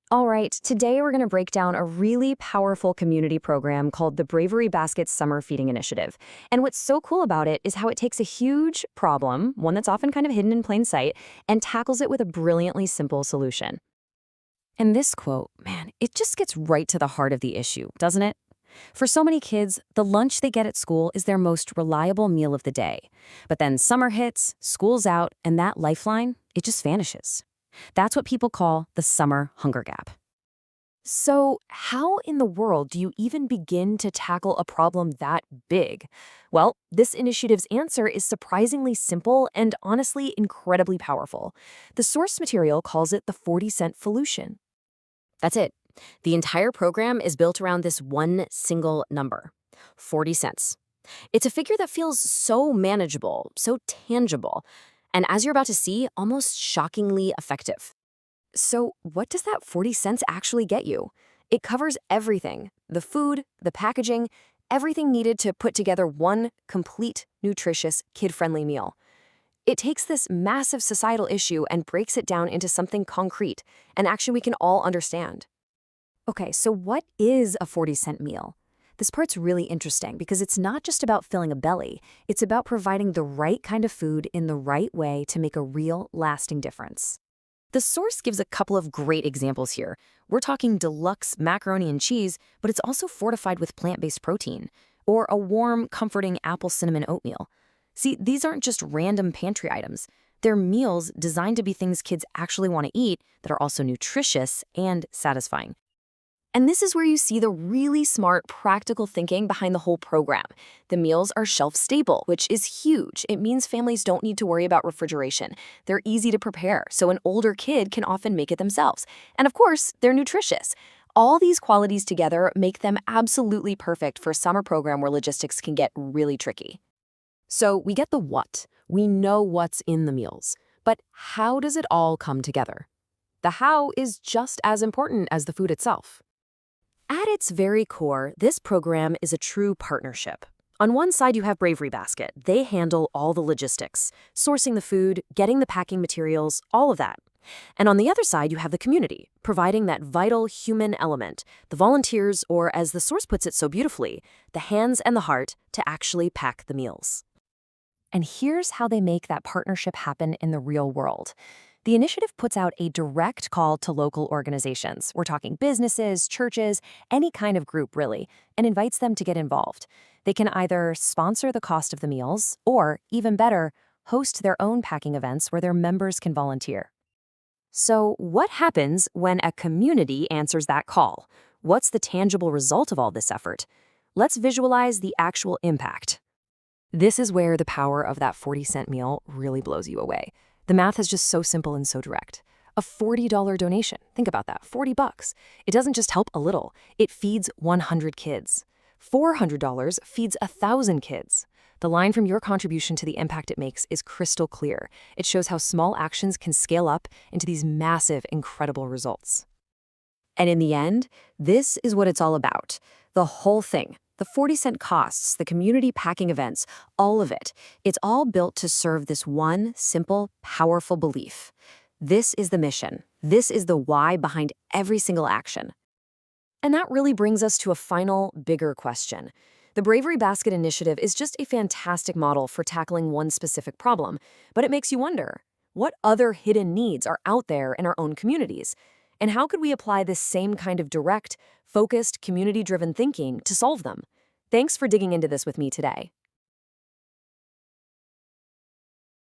All right, today we're going to break down a really powerful community program called the Bravery Basket Summer Feeding Initiative. And what's so cool about it is how it takes a huge problem, one that's often kind of hidden in plain sight, and tackles it with a brilliantly simple solution. And this quote, man, it just gets right to the heart of the issue, doesn't it? For so many kids, the lunch they get at school is their most reliable meal of the day. But then summer hits, school's out, and that lifeline, it just vanishes. That's what people call the summer hunger gap. So, how in the world do you even begin to tackle a problem that big? Well, this initiative's answer is surprisingly simple and honestly incredibly powerful. The source material calls it the 40-cent solution. That's it. The entire program is built around this one single number, 40 cents. It's a figure that feels so manageable, so tangible, and as you're about to see, almost shockingly effective. So, what does that 40 cents actually get you? It covers everything: the food, the packaging, everything needed to put together one complete, nutritious, kid-friendly meal. It takes this massive societal issue and breaks it down into something concrete, an action we can all understand. Okay, so what is a 40-cent meal? This part's really interesting because it's not just about filling a belly. It's about providing the right kind of food in the right way to make a real, lasting difference. The source gives a couple of great examples here. We're talking Deluxe Macaroni and Cheese, but it's also fortified with plant-based protein, or a warm, comforting apple cinnamon oatmeal. See, these aren't just random pantry items. They're meals designed to be things kids actually want to eat that are also nutritious and satisfying. And this is where you see the really smart, practical thinking behind the whole program. The meals are shelf-stable, which is huge. It means families don't need to worry about refrigeration. They're easy to prepare, so an older kid can often make it themselves. And of course, they're nutritious. All these qualities together make them absolutely perfect for a summer program where logistics can get really tricky. So we get the what. We know what's in the meals. But how does it all come together? The how is just as important as the food itself. At its very core, this program is a true partnership. On one side, you have Bravery Basket. They handle all the logistics, sourcing the food, getting the packing materials, all of that. And on the other side, you have the community, providing that vital human element, the volunteers, or as the source puts it so beautifully, the hands and the heart to actually pack the meals. And here's how they make that partnership happen in the real world. The initiative puts out a direct call to local organizations. We're talking businesses, churches, any kind of group really, and invites them to get involved. They can either sponsor the cost of the meals or, even better, host their own packing events where their members can volunteer. So what happens when a community answers that call? What's the tangible result of all this effort? Let's visualize the actual impact. This is where the power of that 40-cent meal really blows you away. The math is just so simple and so direct. A $40 donation, think about that, 40 bucks. It doesn't just help a little, it feeds 100 kids. $400 feeds 1,000 kids. The line from your contribution to the impact it makes is crystal clear. It shows how small actions can scale up into these massive, incredible results. And in the end, this is what it's all about. The whole thing. The 40-cent costs, the community packing events, all of it. It's all built to serve this one simple, powerful belief. This is the mission. This is the why behind every single action. And that really brings us to a final, bigger question. The Bravery Basket Initiative is just a fantastic model for tackling one specific problem, but it makes you wonder, what other hidden needs are out there in our own communities? And how could we apply this same kind of direct, focused, community-driven thinking to solve them? Thanks for digging into this with me today.